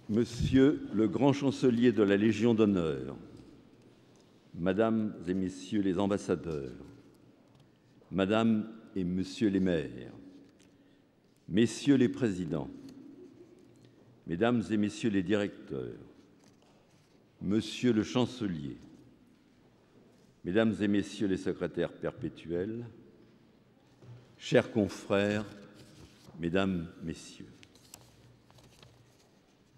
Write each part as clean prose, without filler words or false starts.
Monsieur le grand chancelier de la Légion d'honneur, Mesdames et Messieurs les ambassadeurs, Mesdames et Messieurs les maires, Messieurs les présidents, Mesdames et Messieurs les directeurs, Monsieur le chancelier, Mesdames et Messieurs les secrétaires perpétuels, chers confrères, Mesdames, Messieurs,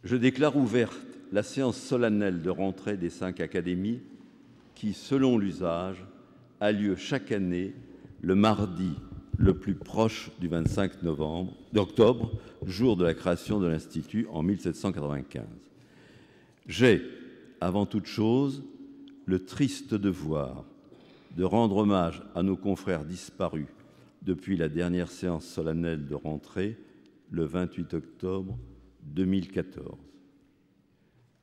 je déclare ouverte la séance solennelle de rentrée des 5 académies qui, selon l'usage, a lieu chaque année le mardi le plus proche du 25 octobre, jour de la création de l'Institut en 1795. J'ai, avant toute chose, le triste devoir de rendre hommage à nos confrères disparus depuis la dernière séance solennelle de rentrée, le 28 octobre 2014.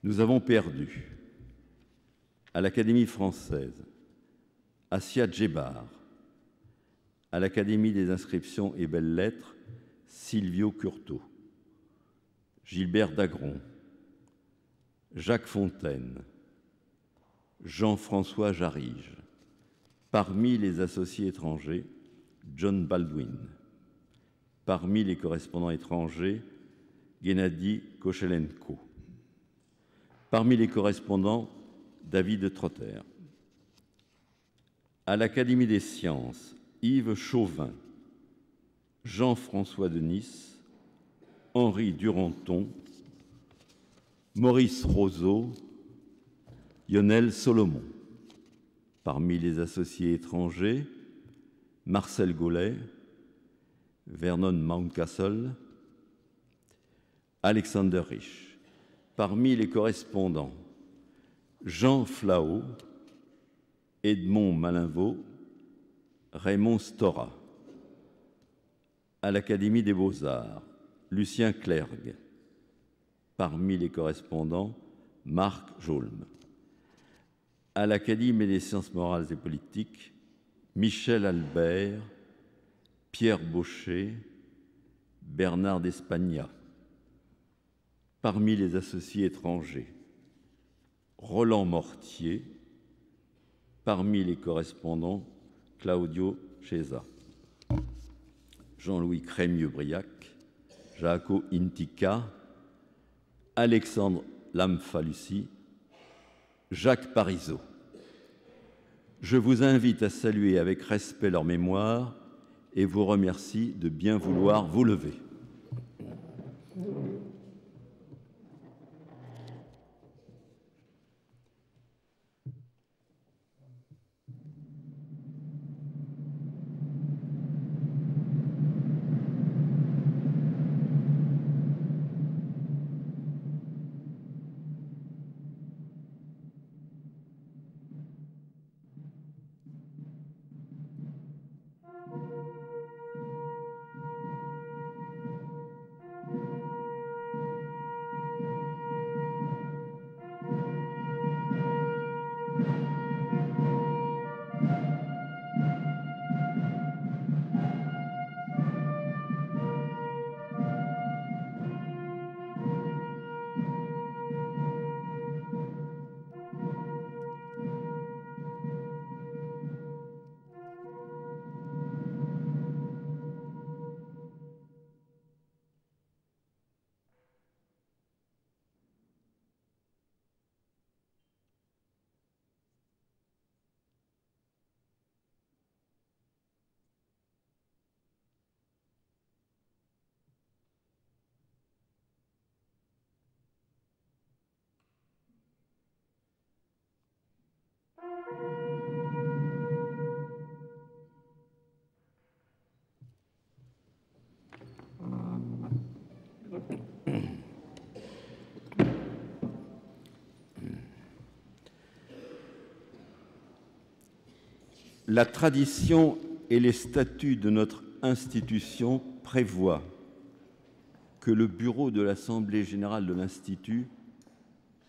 Nous avons perdu à l'Académie française Assia Djebar, à l'Académie des inscriptions et belles-lettres Silvio Curto, Gilbert Dagron, Jacques Fontaine, Jean-François Jarige, parmi les associés étrangers, John Baldwin, parmi les correspondants étrangers, Gennady Kochelenko, parmi les correspondants, David Trotter, à l'Académie des sciences, Yves Chauvin, Jean-François Denis, Henri Duranton, Maurice Roseau, Lionel Solomon, parmi les associés étrangers, Marcel Gaulet, Vernon Mountcastle, Alexander Rich, parmi les correspondants, Jean Flao, Edmond Malinvaux, Raymond Stora, à l'Académie des Beaux-Arts, Lucien Clergue, parmi les correspondants, Marc Jaulme, à l'Académie des sciences morales et politiques, Michel Albert, Pierre Baucher, Bernard d'Espagna, parmi les associés étrangers, Roland Mortier, parmi les correspondants, Claudio Cesa, Jean-Louis Crémieux-Briac, Jaco Intica, Alexandre Lamfalussy, Jacques Parizeau. Je vous invite à saluer avec respect leur mémoire et vous remercie de bien vouloir vous lever. La tradition et les statuts de notre institution prévoient que le bureau de l'Assemblée générale de l'Institut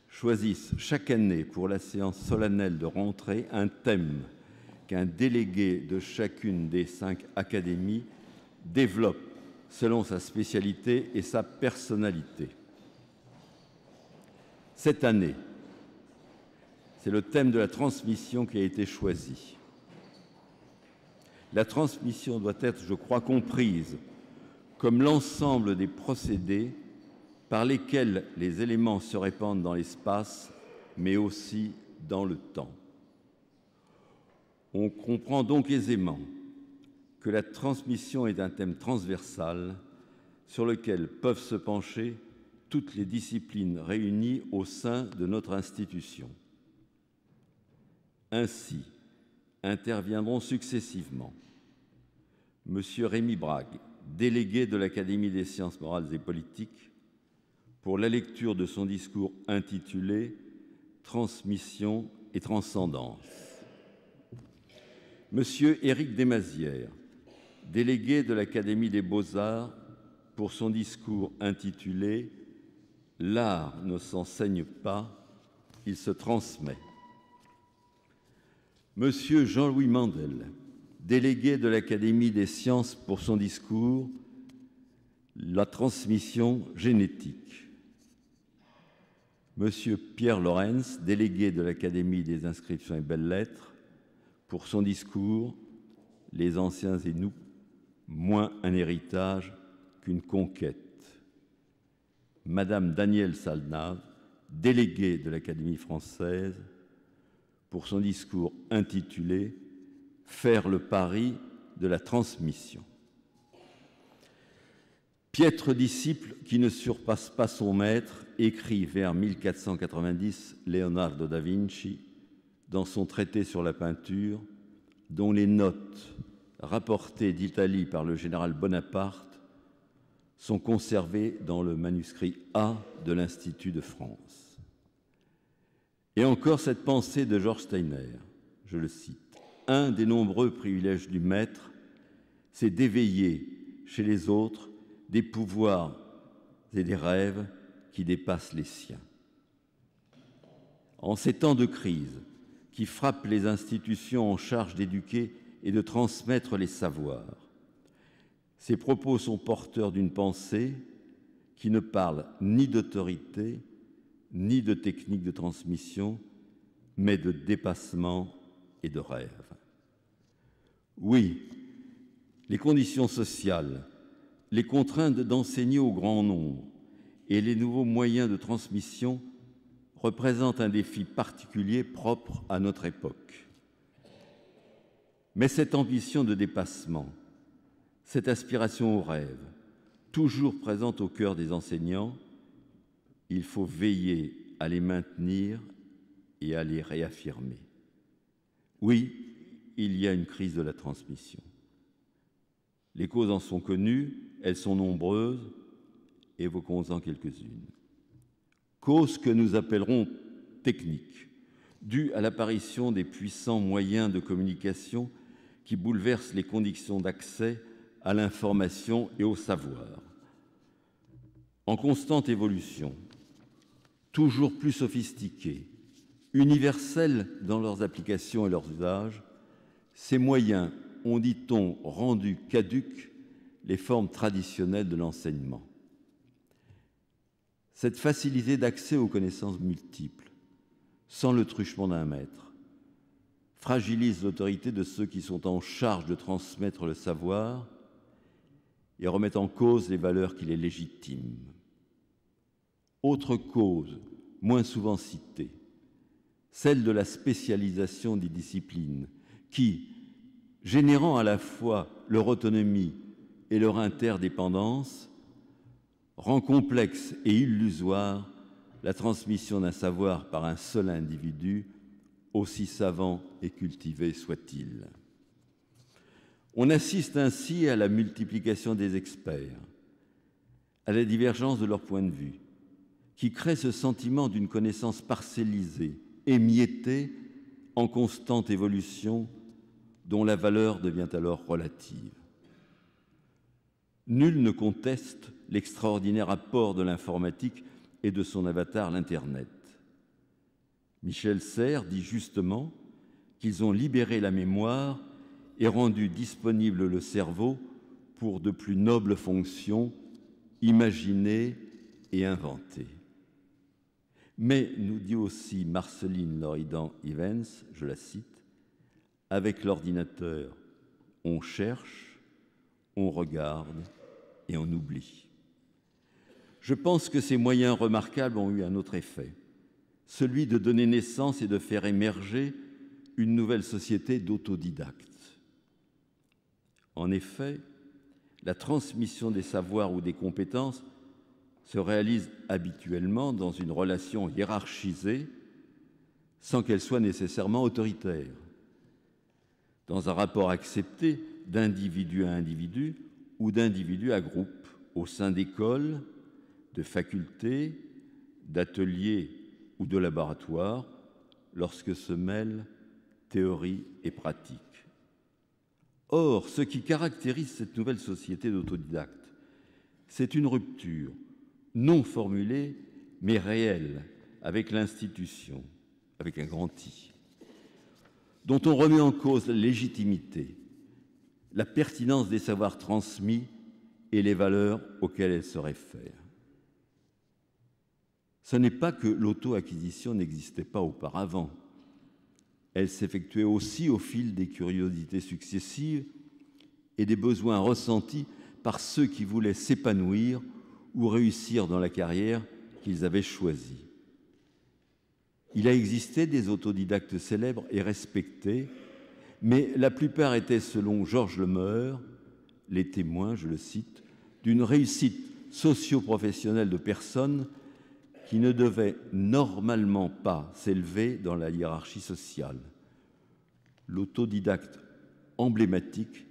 choisisse chaque année pour la séance solennelle de rentrée un thème qu'un délégué de chacune des 5 académies développe selon sa spécialité et sa personnalité. Cette année, c'est le thème de la transmission qui a été choisi. La transmission doit être, je crois, comprise comme l'ensemble des procédés par lesquels les éléments se répandent dans l'espace, mais aussi dans le temps. On comprend donc aisément que la transmission est un thème transversal sur lequel peuvent se pencher toutes les disciplines réunies au sein de notre institution. Ainsi, interviendront successivement M. Rémy Brague, délégué de l'Académie des sciences morales et politiques, pour la lecture de son discours intitulé « Transmission et transcendance ». M. Éric Desmazières, délégué de l'Académie des beaux-arts, pour son discours intitulé « L'art ne s'enseigne pas, il se transmet ». M. Jean-Louis Mandel, délégué de l'Académie des sciences, pour son discours « La transmission génétique ». M. Pierre Laurens, délégué de l'Académie des inscriptions et belles-lettres, pour son discours « Les anciens et nous, moins un héritage qu'une conquête ». Madame Danielle Salnave, déléguée de l'Académie française, pour son discours intitulé « Faire le pari de la transmission ». Piètre disciple qui ne surpasse pas son maître, écrit vers 1490 Leonardo da Vinci dans son traité sur la peinture, dont les notes rapportées d'Italie par le général Bonaparte sont conservées dans le manuscrit A de l'Institut de France. Et encore cette pensée de Georges Steiner, je le cite, « Un des nombreux privilèges du maître, c'est d'éveiller chez les autres des pouvoirs et des rêves qui dépassent les siens. » En ces temps de crise qui frappent les institutions en charge d'éduquer et de transmettre les savoirs, ces propos sont porteurs d'une pensée qui ne parle ni d'autorité, ni de technique de transmission, mais de dépassement et de rêve. Oui, les conditions sociales, les contraintes d'enseigner au grand nombre et les nouveaux moyens de transmission représentent un défi particulier propre à notre époque. Mais cette ambition de dépassement, cette aspiration au rêve, toujours présente au cœur des enseignants, il faut veiller à les maintenir et à les réaffirmer. Oui, il y a une crise de la transmission. Les causes en sont connues, elles sont nombreuses, évoquons-en quelques-unes. Causes que nous appellerons techniques, dues à l'apparition des puissants moyens de communication qui bouleversent les conditions d'accès à l'information et au savoir. En constante évolution, toujours plus sophistiqués, universels dans leurs applications et leurs usages, ces moyens ont, dit-on, rendu caduques les formes traditionnelles de l'enseignement. Cette facilité d'accès aux connaissances multiples, sans le truchement d'un maître, fragilise l'autorité de ceux qui sont en charge de transmettre le savoir et remet en cause les valeurs qui les légitiment. Autre cause, moins souvent citée, celle de la spécialisation des disciplines qui, générant à la fois leur autonomie et leur interdépendance, rend complexe et illusoire la transmission d'un savoir par un seul individu, aussi savant et cultivé soit-il. On assiste ainsi à la multiplication des experts, à la divergence de leurs points de vue, qui crée ce sentiment d'une connaissance parcellisée, émiettée, en constante évolution, dont la valeur devient alors relative. Nul ne conteste l'extraordinaire apport de l'informatique et de son avatar, l'Internet. Michel Serres dit justement qu'ils ont libéré la mémoire et rendu disponible le cerveau pour de plus nobles fonctions, imaginer et inventer. Mais, nous dit aussi Marceline Loridan-Ivens, je la cite, « Avec l'ordinateur, on cherche, on regarde et on oublie. » Je pense que ces moyens remarquables ont eu un autre effet, celui de donner naissance et de faire émerger une nouvelle société d'autodidactes. En effet, la transmission des savoirs ou des compétences se réalise habituellement dans une relation hiérarchisée sans qu'elle soit nécessairement autoritaire, dans un rapport accepté d'individu à individu ou d'individu à groupe, au sein d'écoles, de facultés, d'ateliers ou de laboratoires, lorsque se mêlent théorie et pratique. Or, ce qui caractérise cette nouvelle société d'autodidactes, c'est une rupture non formulée, mais réelle, avec l'institution, avec un grand I, dont on remet en cause la légitimité, la pertinence des savoirs transmis et les valeurs auxquelles elle se réfère. Ce n'est pas que l'auto-acquisition n'existait pas auparavant. Elle s'effectuait aussi au fil des curiosités successives et des besoins ressentis par ceux qui voulaient s'épanouir ou réussir dans la carrière qu'ils avaient choisie. Il a existé des autodidactes célèbres et respectés, mais la plupart étaient, selon Georges Lemeur, les témoins, je le cite, d'une réussite socio-professionnelle de personnes qui ne devaient normalement pas s'élever dans la hiérarchie sociale. L'autodidacte emblématique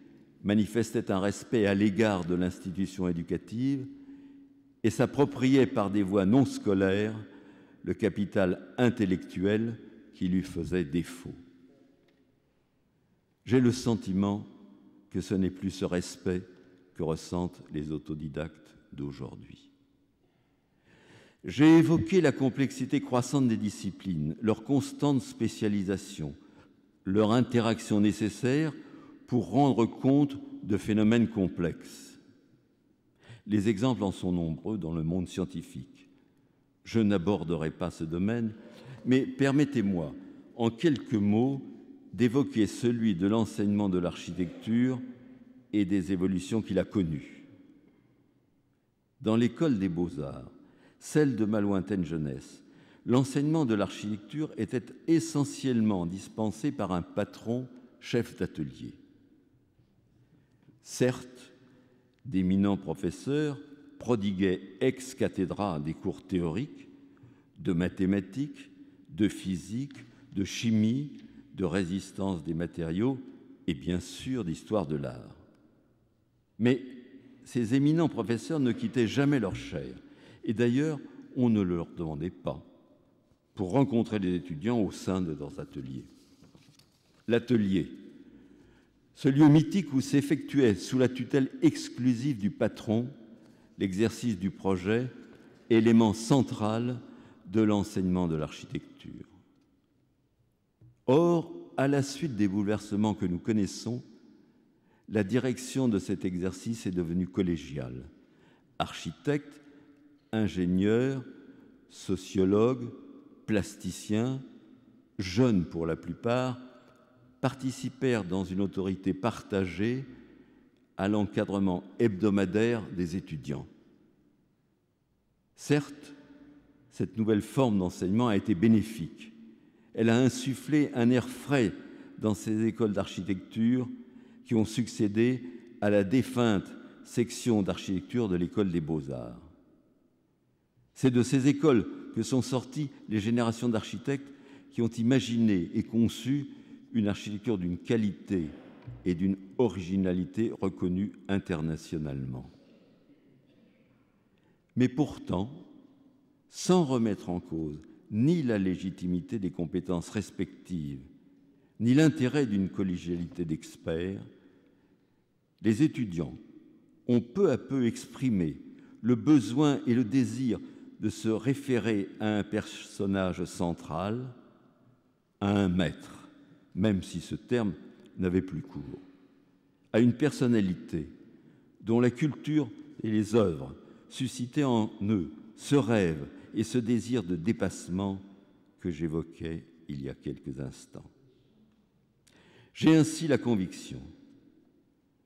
manifestait un respect à l'égard de l'institution éducative et s'appropriait par des voies non scolaires le capital intellectuel qui lui faisait défaut. J'ai le sentiment que ce n'est plus ce respect que ressentent les autodidactes d'aujourd'hui. J'ai évoqué la complexité croissante des disciplines, leur constante spécialisation, leur interaction nécessaire pour rendre compte de phénomènes complexes. Les exemples en sont nombreux dans le monde scientifique. Je n'aborderai pas ce domaine, mais permettez-moi, en quelques mots, d'évoquer celui de l'enseignement de l'architecture et des évolutions qu'il a connues. Dans l'école des beaux-arts, celle de ma lointaine jeunesse, l'enseignement de l'architecture était essentiellement dispensé par un patron chef d'atelier. Certes, d'éminents professeurs prodiguaient ex cathedra des cours théoriques de mathématiques, de physique, de chimie, de résistance des matériaux et bien sûr d'histoire de l'art. Mais ces éminents professeurs ne quittaient jamais leur chaire, et d'ailleurs, on ne leur demandait pas, pour rencontrer les étudiants au sein de leurs ateliers. L'atelier, ce lieu mythique où s'effectuait sous la tutelle exclusive du patron l'exercice du projet, élément central de l'enseignement de l'architecture. Or, à la suite des bouleversements que nous connaissons, la direction de cet exercice est devenue collégiale. Architectes, ingénieurs, sociologues, plasticiens, jeunes pour la plupart, participèrent dans une autorité partagée à l'encadrement hebdomadaire des étudiants. Certes, cette nouvelle forme d'enseignement a été bénéfique. Elle a insufflé un air frais dans ces écoles d'architecture qui ont succédé à la défunte section d'architecture de l'école des beaux-arts. C'est de ces écoles que sont sorties les générations d'architectes qui ont imaginé et conçu une architecture d'une qualité et d'une originalité reconnues internationalement. Mais pourtant, sans remettre en cause ni la légitimité des compétences respectives, ni l'intérêt d'une collégialité d'experts, les étudiants ont peu à peu exprimé le besoin et le désir de se référer à un personnage central, à un maître, même si ce terme n'avait plus cours, à une personnalité dont la culture et les œuvres suscitaient en eux ce rêve et ce désir de dépassement que j'évoquais il y a quelques instants. J'ai ainsi la conviction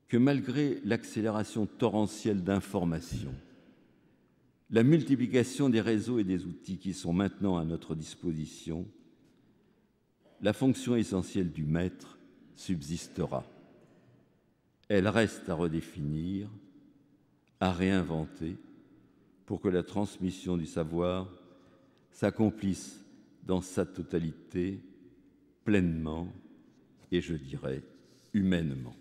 que malgré l'accélération torrentielle d'informations, la multiplication des réseaux et des outils qui sont maintenant à notre disposition, la fonction essentielle du maître subsistera. Elle reste à redéfinir, à réinventer, pour que la transmission du savoir s'accomplisse dans sa totalité, pleinement et, je dirais, humainement.